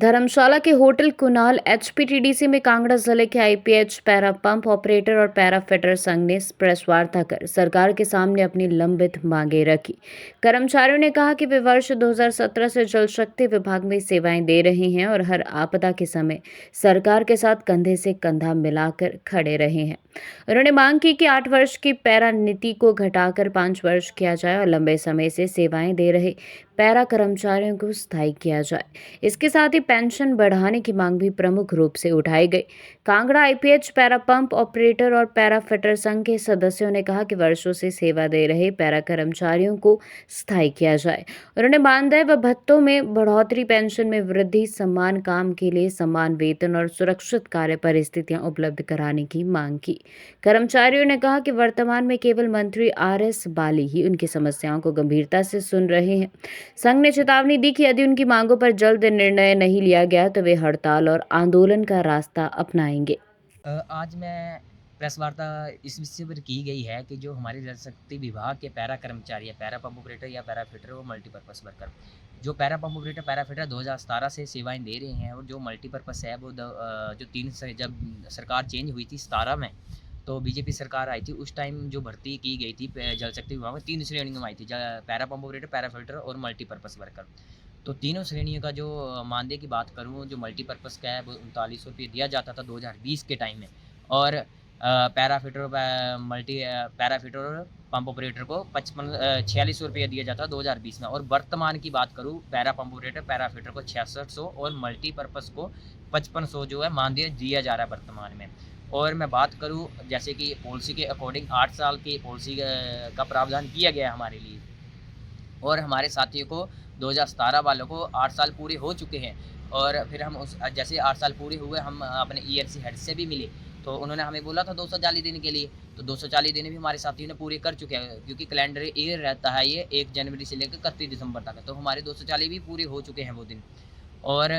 धर्मशाला के hotel Kunal HPTDC में कांगड़ा जिले के आईपीएच पैरा पंप ऑपरेटर और पैरा फिटर संघ ने प्रेस वार्ता कर सरकार के सामने अपनी लंबित मांगें रखी। कर्मचारियों ने कहा कि वे वर्ष 2017 से जल शक्ति विभाग में सेवाएं दे रहे हैं और हर आपदा के समय सरकार के साथ कंधे से कंधा मिलाकर खड़े रहे हैं। उन्होंने मांग की कि 8 वर्ष की पैरा नीति को घटाकर 5 वर्ष किया जाए और लंबे समय से सेवाएं दे रहे पैरा कर्मचारियों को स्थायी किया जाए। इसके साथ ही पेंशन बढ़ाने की मांग भी प्रमुख रूप से उठाई गई। Kangra IPH para pump operator और पैरा फिटर संघ के सदस्यों ने कहा कि वर्षों से सेवा दे रहे पैरा कर्मचारियों को स्थायी किया जाए। उन्होंने मानदेय व भत्तों में बढ़ोतरी, पेंशन में वृद्धि, समान काम के लिए समान वेतन और सुरक्षित कार्य परिस्थितियां उपलब्ध कराने की मांग की। कर्मचारियों ने कहा कि वर्तमान में केवल मंत्री आरएस बाली ही उनकी समस्याओं को गंभीरता से सुन रहे हैं। संघ ने चेतावनी दी कि यदि उनकी मांगों पर जल्द निर्णय नहीं लिया गया तो वे हड़ताल और आंदोलन का रास्ता अपनाएंगे। आज मैं प्रेस वार्ता इस विषय पर की गई है कि जो हमारे जल शक्ति विभाग के पैरा कर्मचारी है, पैरा पंप ऑपरेटर या पैरा फिटर और मल्टीपर्पज़ वर्कर, जो para pump operator para fitter 2017 से सेवाएं दे रहे हैं और जो मल्टीपर्पज़ है वो जो 3 से जब सरकार चेंज हुई थी 17 में, तो बीजेपी सरकार आई थी, उस टाइम जो भर्ती की गई थी जल शक्ति विभाग में 3 श्रेणियों में आई थी, para pump operator, para filter और मल्टीपर्पज़ वर्कर। तो तीनों श्रेणियों का जो मानदेय की बात करूँ, जो मल्टीपर्पज़ का है वो 3900 रुपये दिया जाता था 2020 के टाइम में, और पैरा फिटर पैरा फिटर और पंप ऑपरेटर को 4600 रुपये दिया जाता था 2020 में। और वर्तमान की बात करूँ, para pump operator para fitter को 6600 और मल्टीपर्पज़ को 5500 जो है मानदेय दिया जा रहा है वर्तमान में। और मैं बात करूँ जैसे कि पॉलिसी के अकॉर्डिंग 8 साल की पॉलिसी का प्रावधान किया गया है हमारे लिए, और हमारे साथियों को 2017 वालों को 8 साल पूरे हो चुके हैं। और फिर हम उस जैसे 8 साल पूरे हुए, हम अपने ईआरसी हेड से भी मिले, तो उन्होंने हमें बोला था 240 दिन के लिए, तो 240 दिन भी हमारे साथियों ने पूरे कर चुके हैं, क्योंकि कैलेंडर ईयर रहता है ये 1 जनवरी से लेकर 31 दिसंबर तक, तो हमारे 240 भी पूरे हो चुके हैं वो दिन। और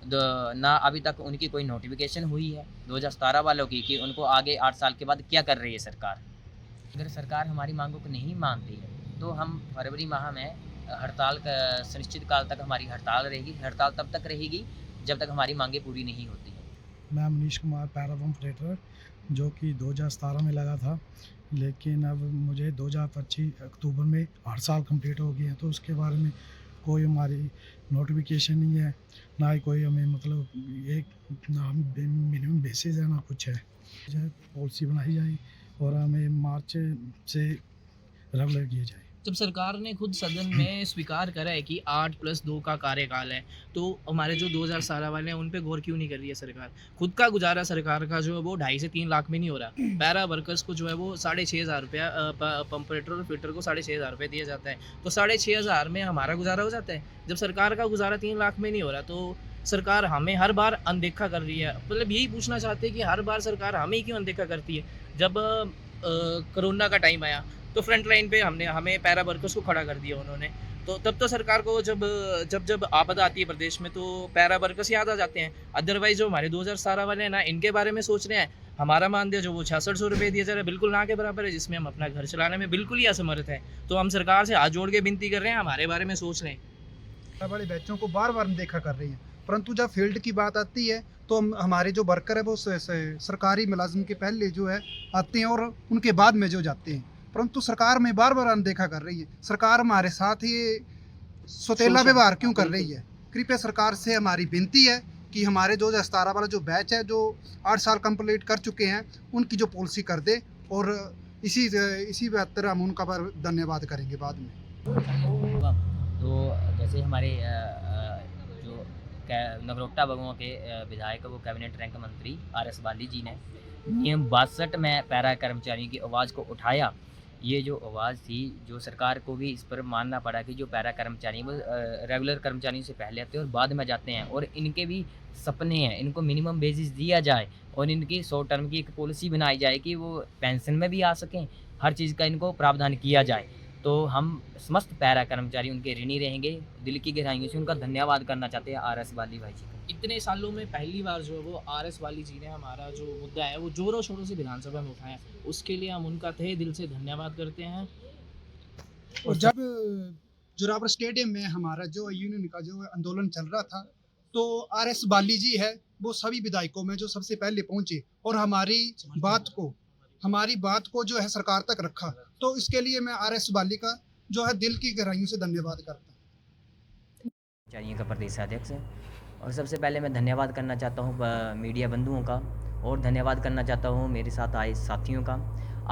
ना अभी तक उनकी कोई नोटिफिकेशन हुई है 2017 वालों की कि उनको आगे 8 साल के बाद क्या कर रही है सरकार। अगर सरकार हमारी मांगों को नहीं मानती है तो हम फरवरी माह में हड़ताल का सुनिश्चित काल तक हमारी हड़ताल रहेगी। हड़ताल तब तक रहेगी जब तक हमारी मांगें पूरी नहीं होती हैं। मैं Manish Kumar, para pump operator, जो कि 2017 में लगा था, लेकिन अब मुझे 2025 अक्टूबर में 8 साल कंप्लीट हो गए हैं, तो उसके बारे में कोई हमारी नोटिफिकेशन नहीं है, ना ही कोई हमें मतलब एक ना मिनिमम बेसिस है ना कुछ है। पॉलिसी बनाई जाए और हमें मार्च से रेगुलर किया जाए। जब सरकार ने खुद सदन में स्वीकार करा है कि 8+2 का कार्यकाल है, तो हमारे जो 2017 वाले हैं उन पे गौर क्यों नहीं कर रही है सरकार। खुद का गुजारा सरकार का जो है वो 2.5 से 3 लाख में नहीं हो रहा। पैरा वर्कर्स को जो है वो 6,500 रुपया, पंपरेटर और फिटर को 6,500 रुपये दिया जाता है, तो 6,500 में हमारा गुजारा हो जाता है। जब सरकार का गुजारा 3 लाख में नहीं हो रहा तो सरकार हमें हर बार अनदेखा कर रही है। मतलब यही पूछना चाहते हैं कि हर बार सरकार हमें ही क्यों अनदेखा करती है। जब कोरोना का टाइम आया तो फ्रंट लाइन पे हमें पैरा वर्कर्स को खड़ा कर दिया उन्होंने, तो तब तो सरकार को जब आपदा आती है प्रदेश में तो पैरा वर्कर्स याद आ जाते हैं। अदरवाइज जो हमारे 2017 वाले हैं ना, इनके बारे में सोच रहे हैं। हमारा मानदेय जो वो 6600 रुपये दिया जा रहा है, बिल्कुल ना के बराबर है, जिसमें हम अपना घर चलाने में बिल्कुल ही असमर्थ हैं। तो हम सरकार से हाथ जोड़ के विनती कर रहे हैं, हमारे बारे में सोच लें। वाले बच्चों को बार बार देखा कर रही है, परंतु जब फील्ड की बात आती है तो हमारे जो वर्कर है वो सरकारी मुलाजिम के पहले जो है आते हैं और उनके बाद में जो जाते हैं, परंतु सरकार में बार बार अनदेखा कर रही है। सरकार हमारे साथ ये सौतेला व्यवहार क्यों कर रही है। कृपया सरकार से हमारी विनती है कि हमारे 2017 वाला जो बैच है जो 8 साल कंप्लीट कर चुके हैं उनकी जो पॉलिसी कर दे, और इसी बेहतर हम उनका पर धन्यवाद करेंगे बाद में। तो जैसे हमारे जो नगरोटा बगुआ के विधायक वो कैबिनेट रैंक मंत्री आरएस बाली जी ने नियम 62 में पैरा कर्मचारियों की आवाज़ को उठाया। ये जो आवाज़ थी, जो सरकार को भी इस पर मानना पड़ा कि जो पैरा कर्मचारी वो रेगुलर कर्मचारियों से पहले आते हैं और बाद में जाते हैं, और इनके भी सपने हैं, इनको मिनिमम बेसिस दिया जाए और इनकी शॉर्ट टर्म की एक पॉलिसी बनाई जाए कि वो पेंशन में भी आ सकें, हर चीज़ का इनको प्रावधान किया जाए। तो हम समस्त पैरा कर्मचारी उनके ऋणी रहेंगे। दिल की गहराइयों से उनका धन्यवाद करना चाहते हैं आरएस वाली भाई जी का। इतने सालों में पहली बार जो है वो आरएस वाली जी ने हमारा जो मुद्दा है वो जोरों शोरों से विधानसभा में उठाया, उसके लिए हम उनका तहे दिल से धन्यवाद करते हैं। और जब जोरावर स्टेडियम में हमारा जो यूनियन का जो आंदोलन चल रहा था तो RS बाली जी है, वो सभी विधायकों में जो सबसे पहले पहुंचे और हमारी बात को जो है सरकार तक रखा। तो इसके लिए मैं RS बाली का जो है दिल की गहराइयों से धन्यवाद करता हूँ। कर्मचारियों का प्रदेशाध्यक्ष है। और सबसे पहले मैं धन्यवाद करना चाहता हूँ मीडिया बंधुओं का, और धन्यवाद करना चाहता हूँ मेरे साथ आए साथियों का।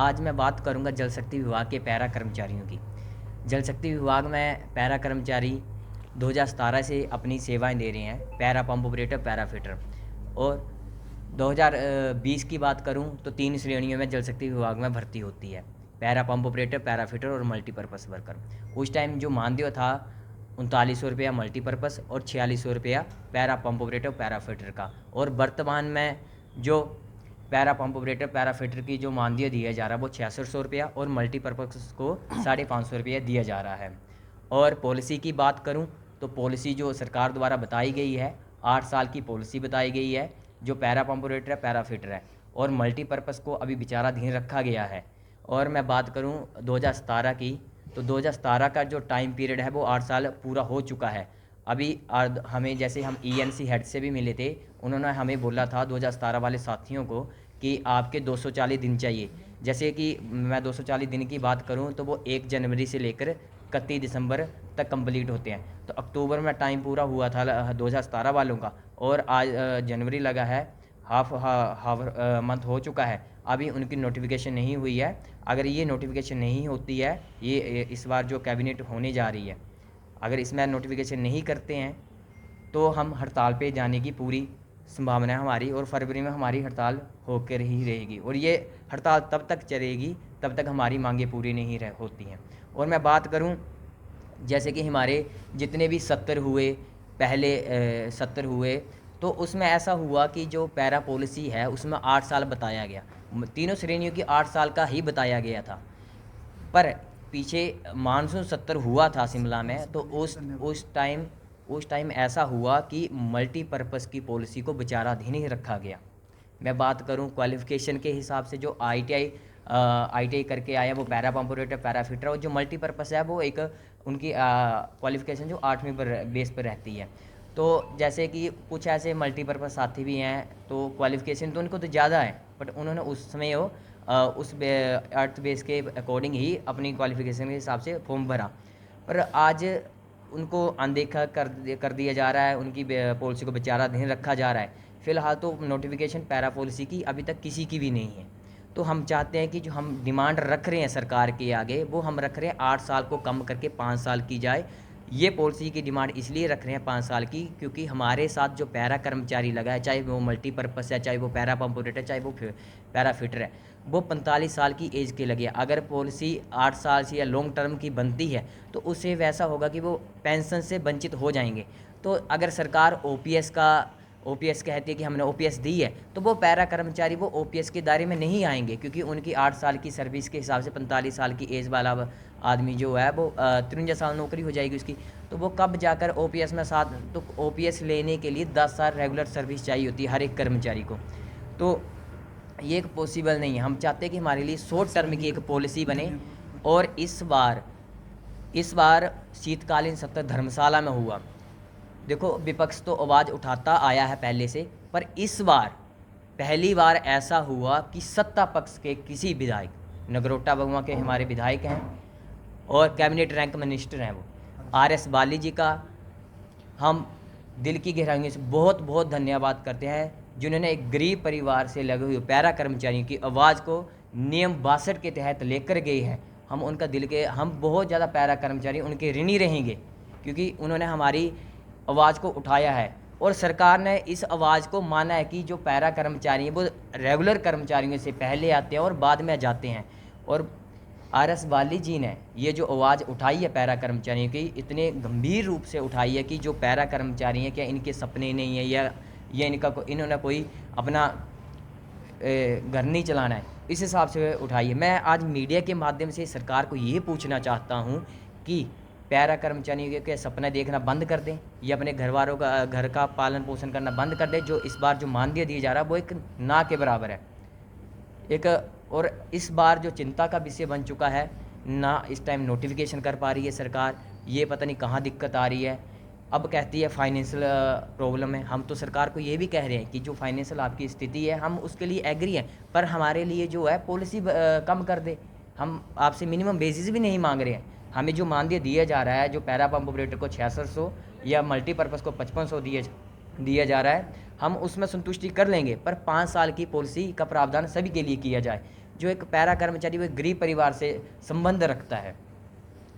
आज मैं बात करूँगा जल शक्ति विभाग के पैरा कर्मचारियों की। जल शक्ति विभाग में पैरा कर्मचारी 2017 से अपनी सेवाएं दे रहे हैं, para pump operator, para fitter. और 2020 की बात करूं तो 3 श्रेणियों में जल शक्ति विभाग में भर्ती होती है, para pump operator, para fitter और मल्टीपर्पज़ वर्कर। उस टाइम जो मानदेय था 3900 रुपया मल्टीपर्पज़ और 4600 रुपया para pump operator, para fitter का। और वर्तमान में जो para pump operator, para fitter की जो मानदेय दिया जा रहा है वो 6600 रुपया और मल्टीपर्पज़ को 550 रुपया दिया जा रहा है। और पॉलिसी की बात करूं तो पॉलिसी जो सरकार द्वारा बताई गई है, 8 साल की पॉलिसी बताई गई है, जो पैरा पंप ऑपरेटर है, पैरा फिटर है, और मल्टीपर्पज़ को अभी विचाराधीन रखा गया है। और मैं बात करूं 2017 की, तो 2017 का जो टाइम पीरियड है वो 8 साल पूरा हो चुका है। अभी हमें, जैसे हम ENC हेड से भी मिले थे, उन्होंने हमें बोला था 2017 वाले साथियों को कि आपके 240 दिन चाहिए। जैसे कि मैं 240 दिन की बात करूं तो वो 1 जनवरी से लेकर 31 दिसंबर तक कंप्लीट होते हैं। तो अक्टूबर में टाइम पूरा हुआ था 2017 वालों का, और आज जनवरी लगा है, हाफ मंथ हो चुका है, अभी उनकी नोटिफिकेशन नहीं हुई है। अगर ये नोटिफिकेशन नहीं होती है, ये इस बार जो कैबिनेट होने जा रही है, अगर इसमें नोटिफिकेशन नहीं करते हैं तो हम हड़ताल पे जाने की पूरी संभावना है हमारी, और फरवरी में हमारी हड़ताल होकर ही रहेगी। और ये हड़ताल तब तक चलेगी तब तक हमारी मांगें पूरी नहीं होती हैं। और मैं बात करूं, जैसे कि हमारे जितने भी 70 हुए, पहले 70 हुए, तो उसमें ऐसा हुआ कि जो पैरा पॉलिसी है उसमें 8 साल बताया गया, तीनों श्रेणियों की 8 साल का ही बताया गया था। पर पीछे मानसून 70 हुआ था शिमला में, तो उस टाइम ऐसा हुआ कि मल्टीपर्पज़ की पॉलिसी को विचाराधीन ही रखा गया। मैं बात करूं क्वालिफ़िकेशन के हिसाब से, जो ITI करके आया वो para pump operator, para fitter, और जो मल्टीपर्पज़ है वो एक उनकी क्वालिफ़िकेशन जो 8वीं पर बेस पर रहती है। तो जैसे कि कुछ ऐसे मल्टीपर्पज़ साथी भी हैं, तो क्वालिफ़िकेशन तो उनको तो ज़्यादा है, बट उन्होंने उस समय उस अर्थ बेस के अकॉर्डिंग ही अपनी क्वालिफ़िकेशन के हिसाब से फॉर्म भरा। पर आज उनको अनदेखा कर दिया जा रहा है, उनकी पॉलिसी को विचाराधीन रखा जा रहा है। फ़िलहाल तो नोटिफिकेशन पैरा पॉलिसी की अभी तक किसी की भी नहीं है। तो हम चाहते हैं कि जो हम डिमांड रख रहे हैं सरकार के आगे, वो हम रख रहे हैं 8 साल को कम करके 5 साल की जाए। ये पॉलिसी की डिमांड इसलिए रख रहे हैं 5 साल की, क्योंकि हमारे साथ जो पैरा कर्मचारी लगा है, चाहे वो मल्टीपर्पज़ है, चाहे वो पैरा पंप ऑपरेटर, चाहे वो पैरा फिटर है, वो 45 साल की एज के लगे। अगर पॉलिसी 8 साल से या लॉन्ग टर्म की बनती है तो उससे वैसा होगा कि वो पेंशन से वंचित हो जाएंगे। तो अगर सरकार OPS कहती है कि हमने OPS दी है, तो वो पैरा कर्मचारी वो OPS के दायरे में नहीं आएंगे, क्योंकि उनकी 8 साल की सर्विस के हिसाब से 45 साल की एज वाला आदमी जो है वो 53 साल नौकरी हो जाएगी उसकी। तो वो कब जाकर OPS में तो OPS लेने के लिए 10 साल रेगुलर सर्विस चाहिए होती है हर एक कर्मचारी को। तो ये एक पॉसिबल नहीं है। हम चाहते हैं कि हमारे लिए शॉर्ट टर्म की एक पॉलिसी बने। और इस बार शीतकालीन सत्र धर्मशाला में हुआ। देखो, विपक्ष तो आवाज़ उठाता आया है पहले से, पर इस बार पहली बार ऐसा हुआ कि सत्ता पक्ष के किसी विधायक, नगरोटा बगुआ के हमारे विधायक हैं और कैबिनेट रैंक मिनिस्टर हैं, वो RS बाली जी का हम दिल की गहराइयों से बहुत बहुत धन्यवाद करते हैं, जिन्होंने एक गरीब परिवार से लगे हुए पैरा कर्मचारियों की आवाज़ को नियम 62 के तहत लेकर गए हैं। हम बहुत ज़्यादा पैरा कर्मचारी उनके ऋणी रहेंगे, क्योंकि उन्होंने हमारी आवाज़ को उठाया है। और सरकार ने इस आवाज़ को माना है कि जो पैरा कर्मचारी हैं वो रेगुलर कर्मचारियों से पहले आते हैं और बाद में जाते हैं। और RS बाली जी ने ये जो आवाज़ उठाई है पैरा कर्मचारियों की, इतने गंभीर रूप से उठाई है कि जो पैरा कर्मचारी हैं, क्या इनके सपने नहीं है या इन्होंने कोई अपना घर नहीं चलाना है, इस हिसाब से उठाई है। मैं आज मीडिया के माध्यम से सरकार को ये पूछना चाहता हूँ कि पैरा कर्मचारियों के सपने देखना बंद कर दें, या अपने घर का पालन पोषण करना बंद कर दें। जो इस बार जो मानदेय दिया जा रहा है वो एक ना के बराबर है। और इस बार जो चिंता का विषय बन चुका है, ना इस टाइम नोटिफिकेशन कर पा रही है सरकार, ये पता नहीं कहाँ दिक्कत आ रही है। अब कहती है फाइनेंशियल प्रॉब्लम है। हम तो सरकार को ये भी कह रहे हैं कि जो फाइनेंशियल आपकी स्थिति है हम उसके लिए एग्री हैं, पर हमारे लिए जो है पॉलिसी कम कर दे। हम आपसे मिनिमम बेसिस भी नहीं मांग रहे हैं। हमें जो मानदेय दिया जा रहा है, जो पैरा पंप ऑपरेटर को 6600 या मल्टीपर्पज़ को 5500 दिया जा रहा है, हम उसमें संतुष्टि कर लेंगे, पर 5 साल की पॉलिसी का प्रावधान सभी के लिए किया जाए। जो एक पैरा कर्मचारी वो एक गरीब परिवार से संबंध रखता है।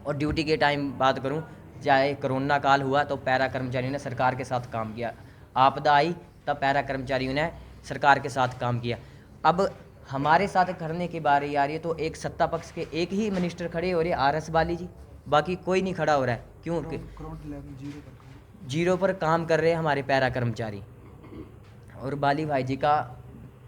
और ड्यूटी के टाइम बात करूं, चाहे कोरोना काल हुआ तो पैरा कर्मचारियों ने सरकार के साथ काम किया, आपदा आई तब पैरा कर्मचारियों ने सरकार के साथ काम किया। अब हमारे साथ करने की बारी आ रही है तो एक सत्ता पक्ष के एक ही मिनिस्टर खड़े हो रहे हैं, RS बाली जी, बाकी कोई नहीं खड़ा हो रहा है। क्यों? जीरो पर काम कर रहे हैं हमारे पैरा कर्मचारी। और बाली भाई जी का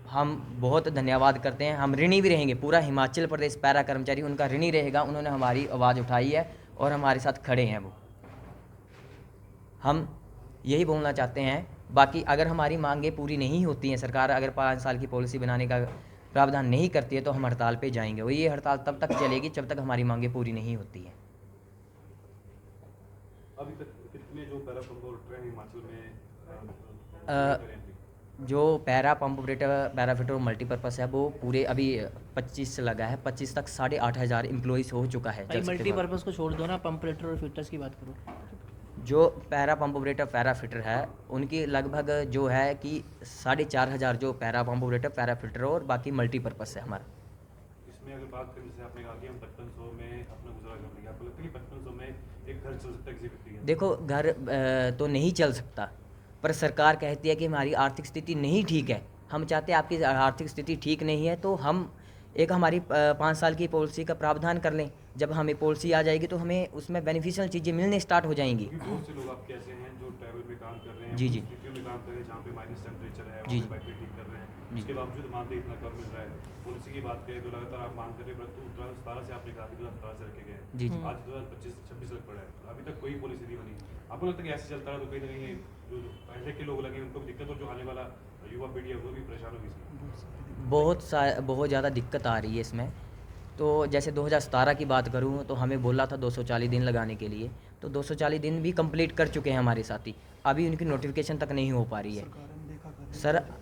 हम बहुत धन्यवाद करते हैं, हम ऋणी भी रहेंगे। पूरा हिमाचल प्रदेश पैरा कर्मचारी उनका ऋणी रहेगा, उन्होंने हमारी आवाज़ उठाई है और हमारे साथ खड़े हैं वो। हम यही बोलना चाहते हैं। बाकी अगर हमारी मांगें पूरी नहीं होती हैं, सरकार अगर 5 साल की पॉलिसी बनाने का प्रावधान नहीं करती है तो हम हड़ताल पे जाएंगे, और ये हड़ताल तब तक चलेगी जब तक हमारी मांगें पूरी नहीं होती हैं। अभी तक कितने जो पैरा पंप ऑपरेटर हैं हिमाचल में जो para pump operator, para fitter और मल्टीपर्पज़ है वो पूरे अभी 25 से लगा है, 25 तक 8,500 एम्प्लॉइज़ हो चुका है। भाई मल्टीपर्पज़ को छोड़ दो ना, पंप ऑपरेटर और फिटर्स की बात करो। जो para pump operator para fitter है उनकी लगभग जो है कि 4,500 जो para pump operator para fitter और बाकी मल्टीपर्पज़ है हमारा। इसमें अगर बात करें, जैसे आपने कहा कि हम 5500 में अपना गुजारा कर लेंगे, आपको लगता है कि 5500 में एक घर चल सकता है किसी व्यक्ति का? देखो घर तो नहीं चल सकता, पर सरकार कहती है कि हमारी आर्थिक स्थिति नहीं ठीक है। हम चाहते हैं आपकी आर्थिक स्थिति ठीक नहीं है तो हम एक हमारी 5 साल की पॉलिसी का प्रावधान कर लें। जब हमें पॉलिसी आ जाएगी तो हमें उसमें बेनिफिशियल चीज़ें मिलने स्टार्ट हो जाएंगी। क्योंकि बहुत से लोग आपके ऐसे हैं जो ट्रैवल में काम कर रहे हैं, जी, जी। स्थितियों में काम कर रहे हैं जहाँ पे माइनस टेम्परेचर है, जी, वहाँ पे बाइक ठीक कर रहे हैं, जी। उसके बावजूद मानदेय इतना कम मिल रहा है। पॉलिसी की बात करें तो लगातार आप मांग कर रहे हैं, परंतु 2017 से आपने कहा कि 2017 से रखे गए हैं, जी, जी। आज 2025-26 तक पड़ा है, अभी तक कोई पॉलिसी नहीं बनी। आपको लगता है कि ऐसे चलता रहा तो कहीं ना कहीं जो पहले के लोग लगे उनको भी दिक्कत, और जो आने वाला युवा पीढ़ी है वो भी परेशान होगी इसमें? बहुत ज़्यादा दिक्कत आ रही है इसमें। तो जैसे 2017 की बात करूँ तो हमें बोला था 240 दिन लगाने के लिए, तो 240 दिन भी कंप्लीट कर चुके हैं हमारे साथी, अभी उनकी नोटिफिकेशन तक नहीं हो पा रही है।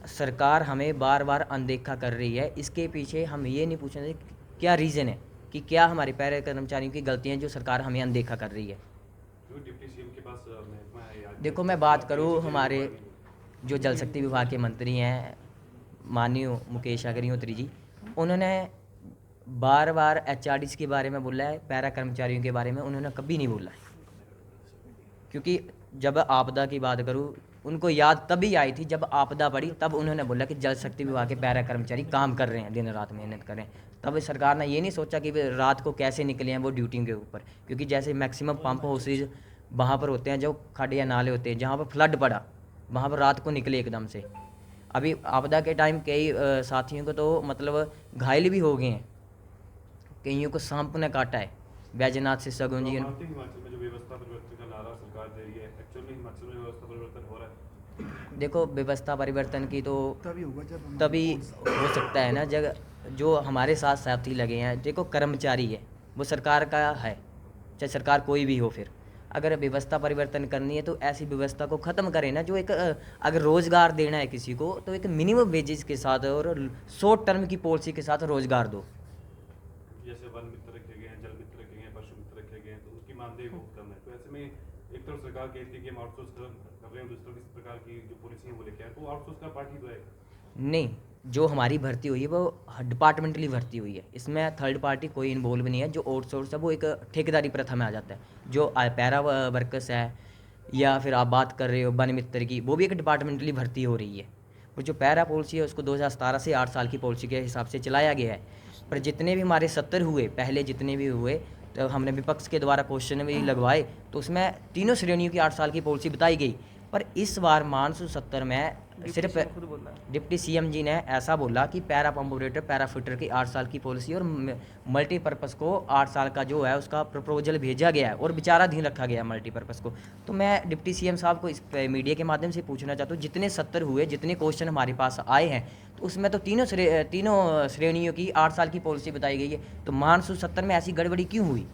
सरकार हमें बार बार अनदेखा कर रही है। इसके पीछे हम ये नहीं पूछ रहे क्या रीज़न है, कि क्या हमारे पैरा कर्मचारियों की गलतियाँ जो सरकार हमें अनदेखा कर रही है। जो डिप्टी सीएम के पास महकमा है या देखो मैं बात करूँ, हमारे जो जल शक्ति विभाग के मंत्री हैं माननीय मुकेश अग्निहोत्री जी, उन्होंने बार बार HRDs के बारे में बोला है, पैरा कर्मचारियों के बारे में उन्होंने कभी नहीं बोला है। क्योंकि जब आपदा की बात करूँ, उनको याद तभी आई थी जब आपदा पड़ी, तब उन्होंने बोला कि जल शक्ति विभाग के पैरा कर्मचारी काम कर रहे हैं, दिन रात मेहनत कर रहे हैं। तब सरकार ने ये नहीं सोचा कि वे रात को कैसे निकले हैं वो ड्यूटी के ऊपर, क्योंकि जैसे मैक्सिमम पंप हाउसेज वहाँ पर होते हैं जो खड्डे या नाले होते हैं, जहाँ पर फ्लड पड़ा वहाँ पर रात को निकले एकदम से। अभी आपदा के टाइम कई साथियों को तो मतलब घायल भी हो गए हैं, कईयों को सांप ने काटा है। बैजनाथ से सगुन जी, मानते हैं हिमाचल में जो व्यवस्था परिवर्तन का नारा सरकार दे रही है, एक्चुअल में हिमाचल में व्यवस्था परिवर्तन हो रहा है? देखो व्यवस्था परिवर्तन की तो तभी होगा जब तभी हो सकता है ना, जब जो हमारे साथ साथी लगे हैं। देखो कर्मचारी है वो सरकार का है, चाहे सरकार कोई भी हो, फिर अगर व्यवस्था परिवर्तन करनी है तो ऐसी व्यवस्था को ख़त्म करें ना, जो एक अगर रोज़गार देना है किसी को तो एक मिनिमम वेजेस के साथ और शॉर्ट टर्म की पॉलिसी के साथ रोज़गार दो। जैसे वन मित्र रखे गए हैं, जल मित्र रखे गए हैं, पशु मित्र रखे गए हैं, तो उसकी मानदेय बहुत कम है। तो ऐसे में एक तरफ सरकार कहती है कि हम आउटसोर्स कर रहे हैं, दूसरी तरफ इस प्रकार की जो पॉलिसी है वो लेके आए, तो आउटसोर्स का पार्ट ही तो है। नहीं, जो हमारी भर्ती हुई है वो डिपार्टमेंटली भर्ती हुई है, इसमें थर्ड पार्टी कोई इन्वॉल्व नहीं है। जो आउटसोर्स है वो एक ठेकेदारी प्रथा में आ जाता है। जो पैरा वर्कर्स है या फिर आप बात कर रहे हो वन मित्र की, वो भी एक डिपार्टमेंटली भर्ती हो रही है। और जो पैरा पॉलिसी है उसको 2017 से 8 साल की पॉलिसी के हिसाब से चलाया गया है। पर जितने भी हमारे 70 हुए, पहले जितने भी हुए, तो हमने विपक्ष के द्वारा क्वेश्चन भी लगवाए तो उसमें तीनों श्रेणियों की 8 साल की पॉलिसी बताई गई। पर इस बार 570 में सिर्फ डिप्टी सीएम जी ने ऐसा बोला कि para pump operator para fitter की 8 साल की पॉलिसी और मल्टीपर्पज़ को 8 साल का जो है उसका प्रपोजल भेजा गया है और विचाराधीन रखा गया है मल्टीपर्पज़ को। तो मैं डिप्टी सीएम साहब को इस मीडिया के माध्यम से पूछना चाहता हूँ, जितने 70 हुए, जितने क्वेश्चन हमारे पास आए हैं, तो उसमें तो तीनों श्रेणियों की 8 साल की पॉलिसी बताई गई है, तो 570 में ऐसी गड़बड़ी क्यों हुई?